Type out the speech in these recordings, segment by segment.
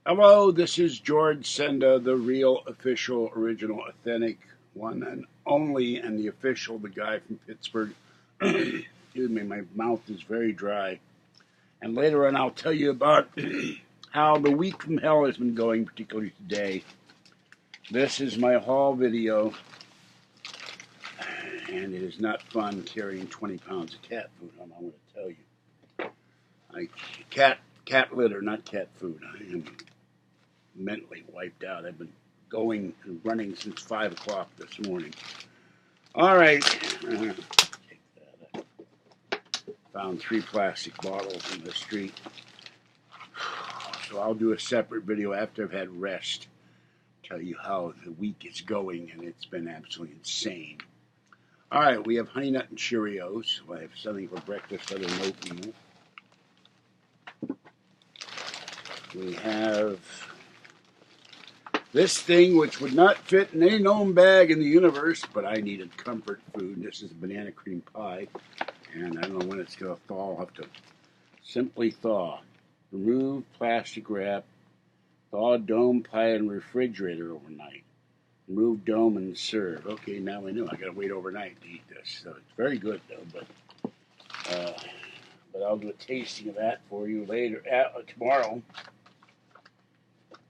Hello, this is George Senda, the real, official, original, authentic, one and only, and the official, the guy from Pittsburgh. Excuse me, my mouth is very dry. And later on, I'll tell you about how the week from hell has been going, particularly today. This is my haul video, and it is not fun carrying 20 pounds of cat food home, I'm going to tell you. Cat litter, not cat food. I am mentally wiped out. I've been going and running since 5 o'clock this morning. All right. Take that. Found 3 plastic bottles in the street. So I'll do a separate video after I've had rest. Tell you how the week is going, and it's been absolutely insane. All right, we have Honey Nut and Cheerios. I have something for breakfast other than oatmeal. We have this thing, which would not fit in any known bag in the universe, but I needed comfort food. This is a banana cream pie, and I don't know when it's going to thaw. I'll have to simply thaw. Remove plastic wrap. Thaw dome pie in refrigerator overnight. Remove dome and serve. Okay, now I know. I got to wait overnight to eat this. So it's very good, though, but I'll do a tasting of that for you later, tomorrow.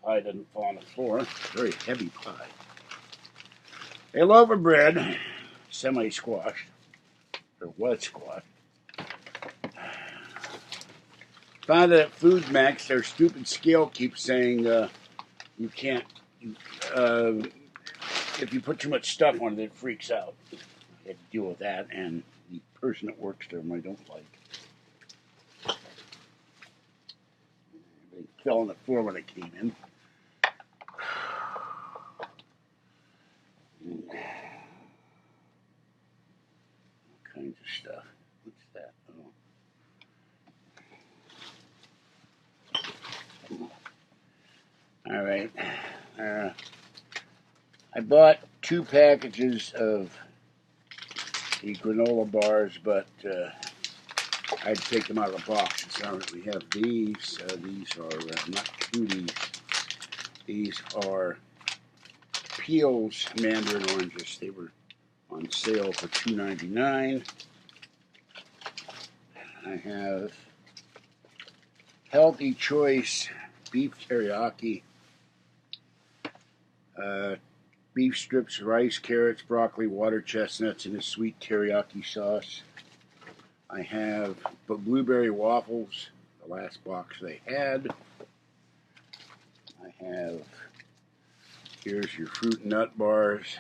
Pie doesn't fall on the floor. Very heavy pie. A loaf of bread, semi-squashed, or was squashed. Found that at Food Maxx, their stupid scale keeps saying you can't, if you put too much stuff on it, it freaks out. I had to deal with that, and the person that works there, I don't like. They fell on the floor when I came in. All kinds of stuff. What's that? Oh. All right. I bought 2 packages of the granola bars, but I'd take them out of the box. So we have these. These are not cooties. These are Peel's mandarin oranges. They were on sale for $2.99. I have Healthy Choice beef teriyaki, beef strips, rice, carrots, broccoli, water chestnuts in a sweet teriyaki sauce. I have blueberry waffles, the last box they had. I have, here's your fruit and nut bars.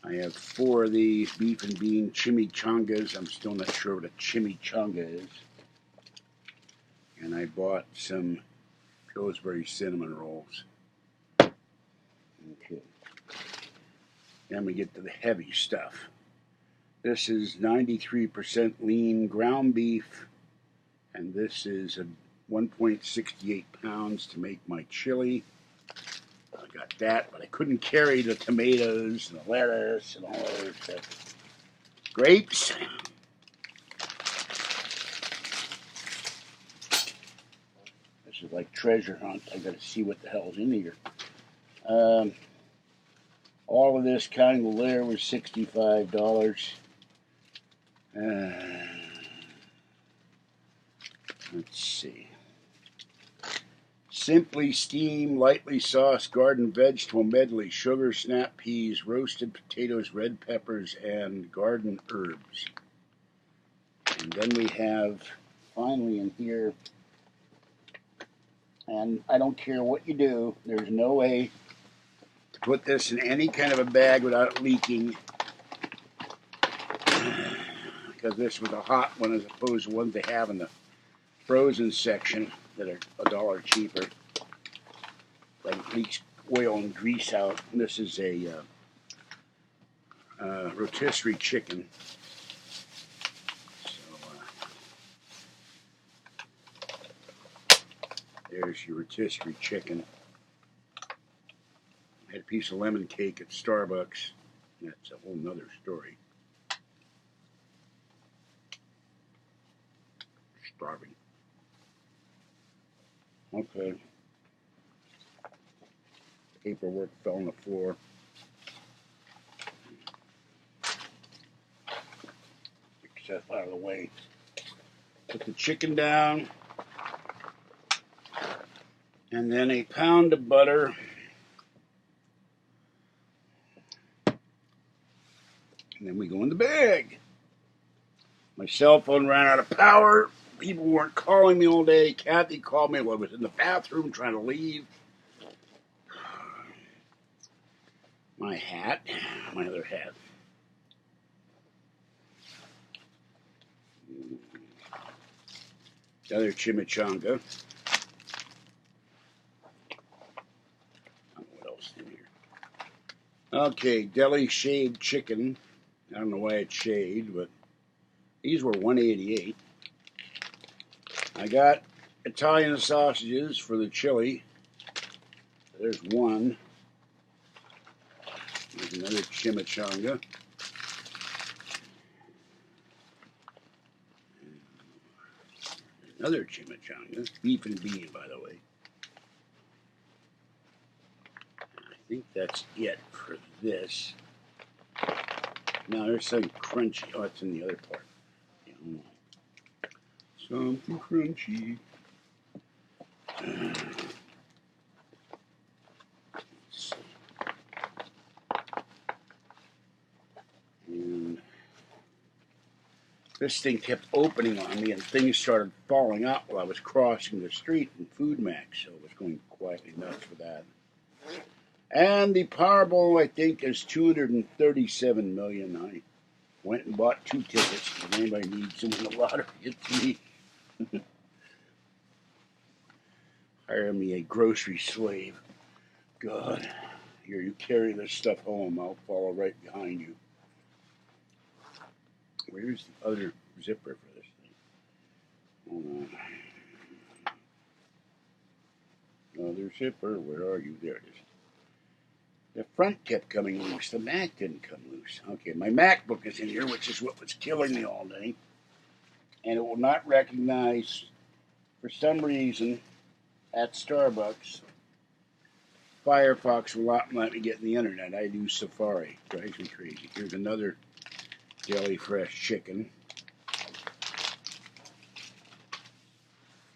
I have 4 of these beef and bean chimichangas. I'm still not sure what a chimichanga is. And I bought some Pillsbury cinnamon rolls. Okay. Then we get to the heavy stuff. This is 93% lean ground beef, and this is a 1.68 pounds to make my chili. I got that, but I couldn't carry the tomatoes and the lettuce and all that stuff. Grapes. This is like treasure hunt. I got to see what the hell's in here. All of this kind of layer was $65. Let's see. Simply Steam, lightly sauced garden vegetable medley, sugar, snap peas, roasted potatoes, red peppers, and garden herbs. And then we have, finally in here, and I don't care what you do, there's no way to put this in any kind of a bag without it leaking. Because this was a hot one as opposed to ones they have in the frozen section that are $1 cheaper. Like it leaks oil and grease out. And this is a rotisserie chicken. So there's your rotisserie chicken. I had a piece of lemon cake at Starbucks. That's a whole nother story. Starving. Okay. Paperwork fell on the floor. Get that out of the way. Put the chicken down. And then a pound of butter. And then we go in the bag. My cell phone ran out of power. People weren't calling me all day. Kathy called me while I was in the bathroom trying to leave. My hat. My other hat. The other chimichanga. What else in here? Okay, deli shaved chicken. I don't know why it's shaved, but these were $1.88. I got Italian sausages for the chili. There's one. There's another chimichanga. Another chimichanga. Beef and bean, by the way. I think that's it for this. Now there's some crunchy. Oh, it's in the other part. Yeah, something crunchy. And this thing kept opening on me, and things started falling out while I was crossing the street in Food Maxx, so I was going quietly nuts for that. And the Powerball, I think, is $237 million. I went and bought 2 tickets. If anybody needs them in the lottery, it's me. Hire me a grocery slave. God, here, you carry this stuff home. I'll follow right behind you. Where's the other zipper for this thing? Hold on. Other zipper, where are you? There it is. The front kept coming loose. The Mac didn't come loose. Okay, my MacBook is in here, which is what was killing me all day. And it will not recognize, for some reason, at Starbucks, Firefox will not let me get in the internet. I do Safari. Drives me crazy. Here's another deli fresh chicken.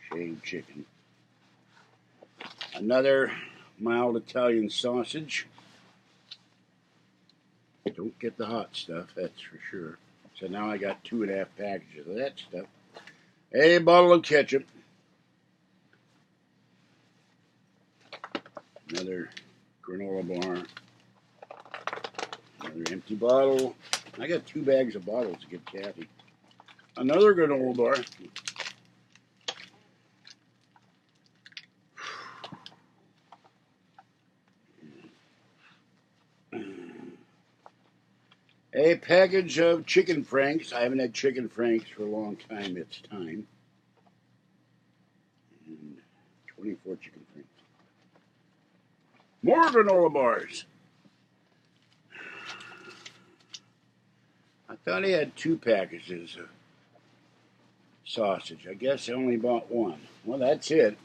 Shaved chicken. Another mild Italian sausage. Don't get the hot stuff, that's for sure. So now I got 2.5 packages of that stuff. A bottle of ketchup. Another granola bar. Another empty bottle. I got 2 bags of bottles to give Kathy. Another granola bar. A package of chicken franks. I haven't had chicken franks for a long time. It's time. And 24 chicken franks. More granola bars. I thought I had 2 packages of sausage. I guess I only bought 1. Well, that's it.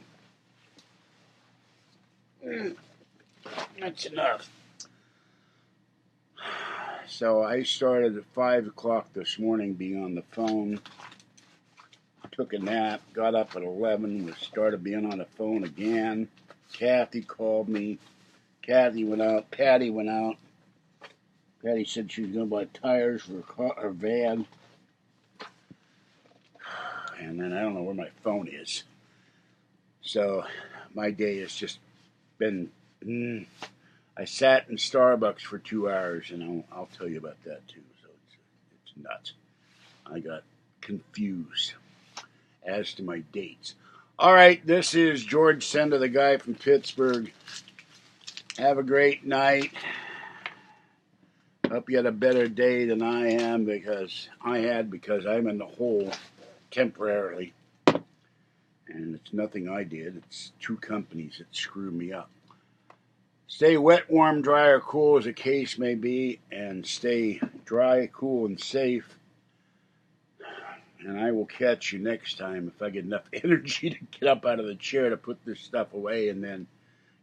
That's enough. So I started at 5 o'clock this morning being on the phone. Took a nap, got up at 11, started being on the phone again. Kathy called me. Kathy went out. Patty went out. Patty said she was going to buy tires for her van. And then I don't know where my phone is. So my day has just been... I sat in Starbucks for 2 hours, and I'll tell you about that too. So it's nuts. I got confused as to my dates. All right, this is George Senda, the guy from Pittsburgh. Have a great night. Hope you had a better day than I am because I'm in the hole temporarily. And it's nothing I did. It's 2 companies that screwed me up. Stay wet, warm, dry, or cool as the case may be, and stay dry, cool, and safe. And I will catch you next time if I get enough energy to get up out of the chair to put this stuff away and then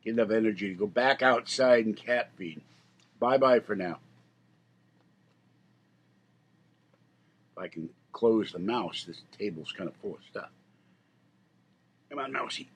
get enough energy to go back outside and cat feed. Bye-bye for now. If I can close the mouse, this table's kind of full of stuff. Come on, mousey.